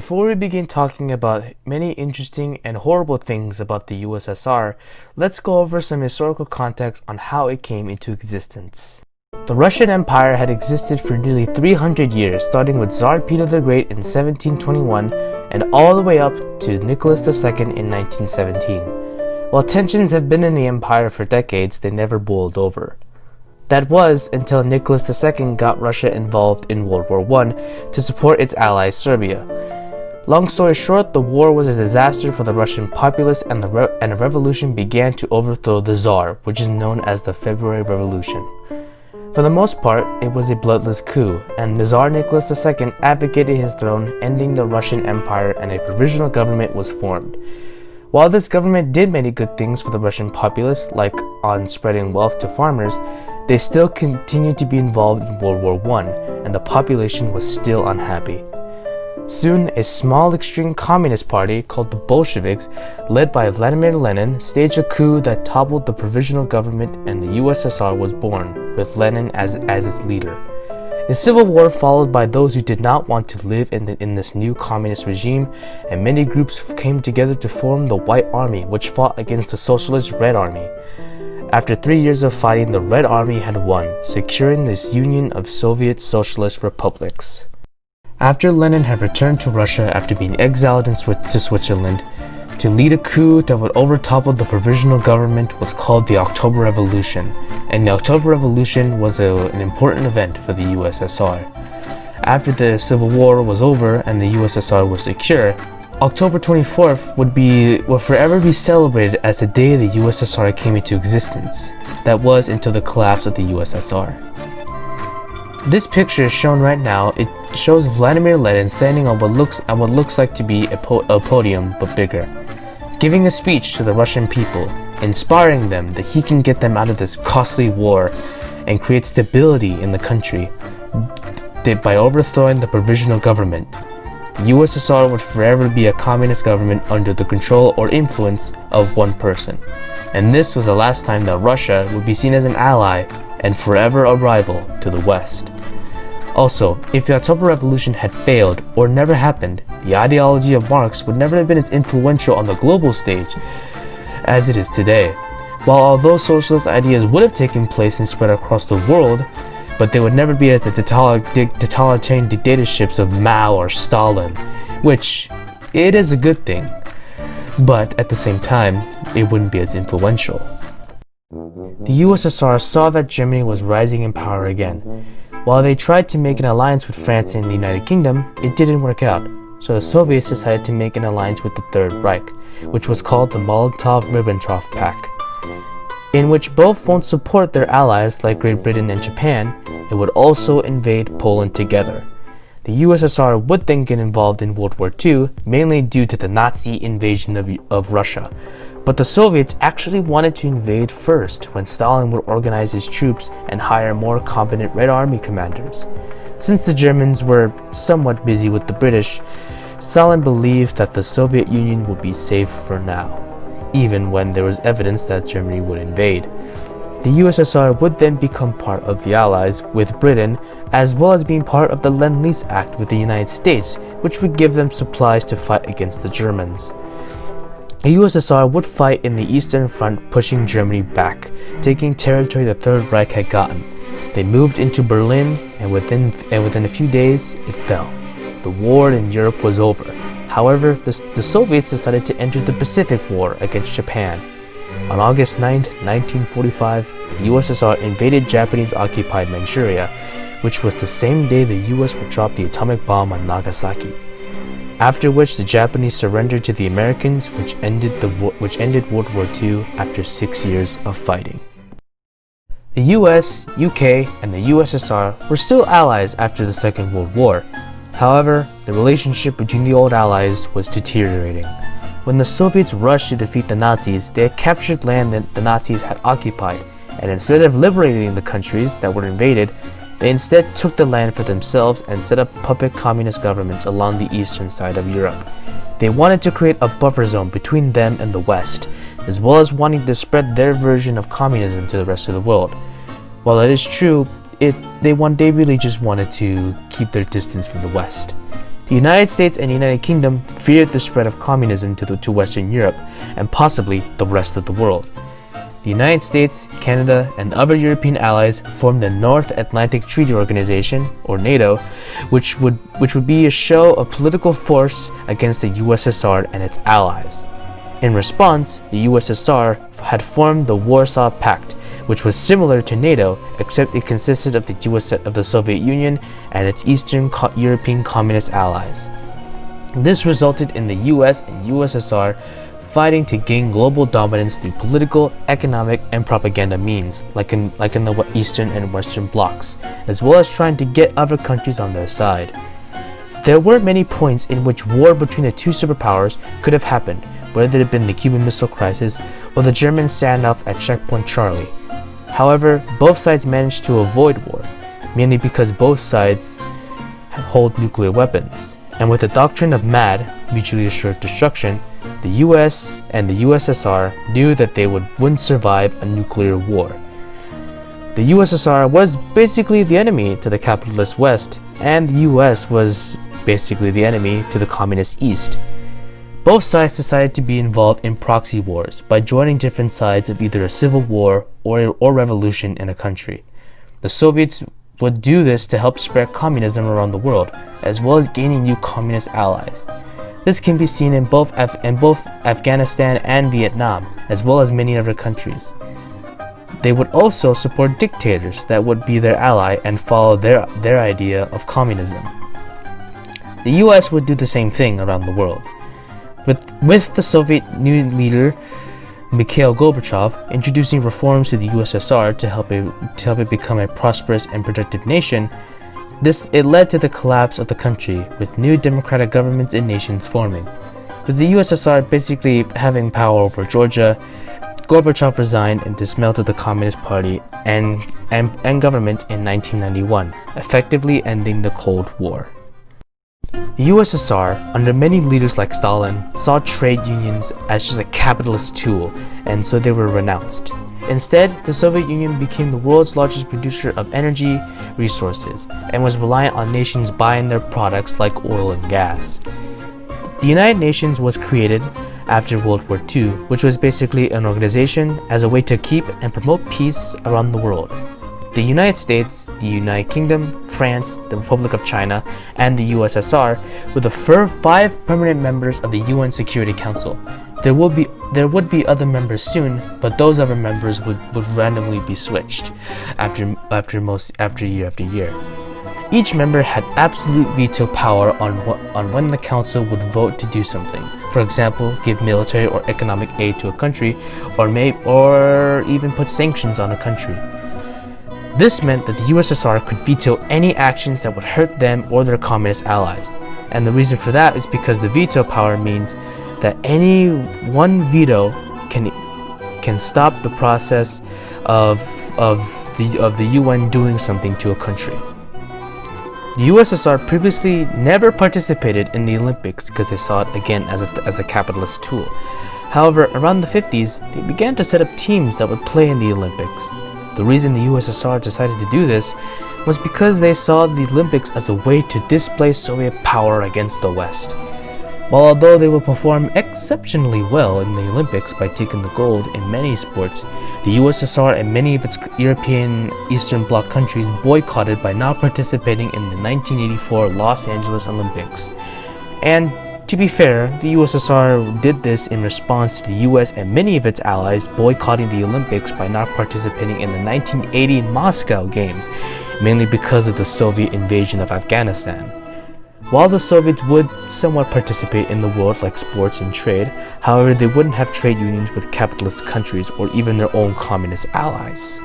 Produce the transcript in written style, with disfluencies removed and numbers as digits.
Before we begin talking about many interesting and horrible things about the USSR, let's go over some historical context on how it came into existence. The Russian Empire had existed for nearly 300 years, starting with Tsar Peter the Great in 1721 and all the way up to Nicholas II in 1917. While tensions have been in the empire for decades, they never boiled over. That was until Nicholas II got Russia involved in World War I to support its ally Serbia. Long story short, the war was a disaster for the Russian populace and a revolution began to overthrow the Tsar, which is known as the February Revolution. For the most part, it was a bloodless coup, and the Tsar Nicholas II advocated his throne, ending the Russian Empire, and a provisional government was formed. While this government did many good things for the Russian populace, like on spreading wealth to farmers, they still continued to be involved in World War I, and the population was still unhappy. Soon, a small extreme communist party called the Bolsheviks, led by Vladimir Lenin, staged a coup that toppled the provisional government and the USSR was born, with Lenin as its leader. A civil war followed by those who did not want to live in this new communist regime, and many groups came together to form the White Army, which fought against the Socialist Red Army. After 3 years of fighting, the Red Army had won, securing this union of Soviet Socialist republics. After Lenin had returned to Russia after being exiled to Switzerland, to lead a coup that would overtopple the provisional government was called the October Revolution, and the October Revolution was an important event for the USSR. After the Civil War was over and the USSR was secure, October 24th would forever be celebrated as the day the USSR came into existence. That was until the collapse of the USSR. This picture shown right now, it shows Vladimir Lenin standing on what looks like to be a podium but bigger, giving a speech to the Russian people, inspiring them that he can get them out of this costly war and create stability in the country by overthrowing the provisional government. The USSR would forever be a communist government under the control or influence of one person, and this was the last time that Russia would be seen as an ally and forever a rival to the West. Also, if the October Revolution had failed or never happened, the ideology of Marx would never have been as influential on the global stage as it is today. While although socialist ideas would have taken place and spread across the world, but they would never be as the totalitarian dictatorships of Mao or Stalin, which it is a good thing, but at the same time, it wouldn't be as influential. The USSR saw that Germany was rising in power again. While they tried to make an alliance with France and the United Kingdom, it didn't work out, so the Soviets decided to make an alliance with the Third Reich, which was called the Molotov-Ribbentrop Pact, in which both won't support their allies like Great Britain and Japan, and would also invade Poland together. The USSR would then get involved in World War II, mainly due to the Nazi invasion of Russia. But the Soviets actually wanted to invade first when Stalin would organize his troops and hire more competent Red Army commanders. Since the Germans were somewhat busy with the British, Stalin believed that the Soviet Union would be safe for now, even when there was evidence that Germany would invade. The USSR would then become part of the Allies with Britain, as well as being part of the Lend-Lease Act with the United States, which would give them supplies to fight against the Germans. The USSR would fight in the Eastern Front, pushing Germany back, taking territory the Third Reich had gotten. They moved into Berlin, and within a few days, it fell. The war in Europe was over. However, the Soviets decided to enter the Pacific War against Japan. On August 9, 1945, the USSR invaded Japanese-occupied Manchuria, which was the same day the US would drop the atomic bomb on Nagasaki. After which the Japanese surrendered to the Americans, which ended World War II after 6 years of fighting. The US, UK, and the USSR were still allies after the Second World War. However, the relationship between the old allies was deteriorating. When the Soviets rushed to defeat the Nazis, they had captured land that the Nazis had occupied, and instead of liberating the countries that were invaded, they instead took the land for themselves and set up puppet communist governments along the eastern side of Europe. They wanted to create a buffer zone between them and the West, as well as wanting to spread their version of communism to the rest of the world. While it is true, they really just wanted to keep their distance from the West. The United States and the United Kingdom feared the spread of communism to Western Europe and possibly the rest of the world. The United States, Canada, and other European allies formed the North Atlantic Treaty Organization, or NATO, which would be a show of political force against the USSR and its allies. In response, the USSR had formed the Warsaw Pact, which was similar to NATO, except it consisted of the Soviet Union and its Eastern European communist allies. This resulted in the US and USSR fighting to gain global dominance through political, economic, and propaganda means, like in the Eastern and Western blocs, as well as trying to get other countries on their side. There were many points in which war between the two superpowers could have happened, whether it had been the Cuban Missile Crisis or the German standoff at Checkpoint Charlie. However, both sides managed to avoid war, mainly because both sides hold nuclear weapons. And with the doctrine of MAD, mutually assured destruction, the US and the USSR knew that they wouldn't survive a nuclear war. The USSR was basically the enemy to the capitalist West, and the US was basically the enemy to the communist East. Both sides decided to be involved in proxy wars by joining different sides of either a civil war or revolution in a country. The Soviets would do this to help spread communism around the world, as well as gaining new communist allies. This can be seen in both Afghanistan and Vietnam, as well as many other countries. They would also support dictators that would be their ally and follow their idea of communism. The US would do the same thing around the world. With the Soviet new leader Mikhail Gorbachev introducing reforms to the USSR to help it become a prosperous and productive nation, it led to the collapse of the country, with new democratic governments and nations forming. With the USSR basically having power over Georgia, Gorbachev resigned and dismantled the Communist Party and government in 1991, effectively ending the Cold War. The USSR, under many leaders like Stalin, saw trade unions as just a capitalist tool, and so they were renounced. Instead, the Soviet Union became the world's largest producer of energy resources and was reliant on nations buying their products like oil and gas. The United Nations was created after World War II, which was basically an organization as a way to keep and promote peace around the world. The United States, the United Kingdom, France, the Republic of China, and the USSR were the first 5 permanent members of the UN Security Council. There would be other members soon, but those other members would randomly be switched after year after year. Each member had absolute veto power on when the council would vote to do something. For example, give military or economic aid to a country, or even put sanctions on a country. This meant that the USSR could veto any actions that would hurt them or their communist allies. And the reason for that is because the veto power means that any one veto can stop the process of the UN doing something to a country. The USSR previously never participated in the Olympics because they saw it again as a capitalist tool. However, around the 50s, they began to set up teams that would play in the Olympics. The reason the USSR decided to do this was because they saw the Olympics as a way to display Soviet power against the West. While although they will perform exceptionally well in the Olympics by taking the gold in many sports, the USSR and many of its European Eastern Bloc countries boycotted by not participating in the 1984 Los Angeles Olympics. And to be fair, the USSR did this in response to the US and many of its allies boycotting the Olympics by not participating in the 1980 Moscow Games, mainly because of the Soviet invasion of Afghanistan. While the Soviets would somewhat participate in the world like sports and trade, however, they wouldn't have trade unions with capitalist countries or even their own communist allies.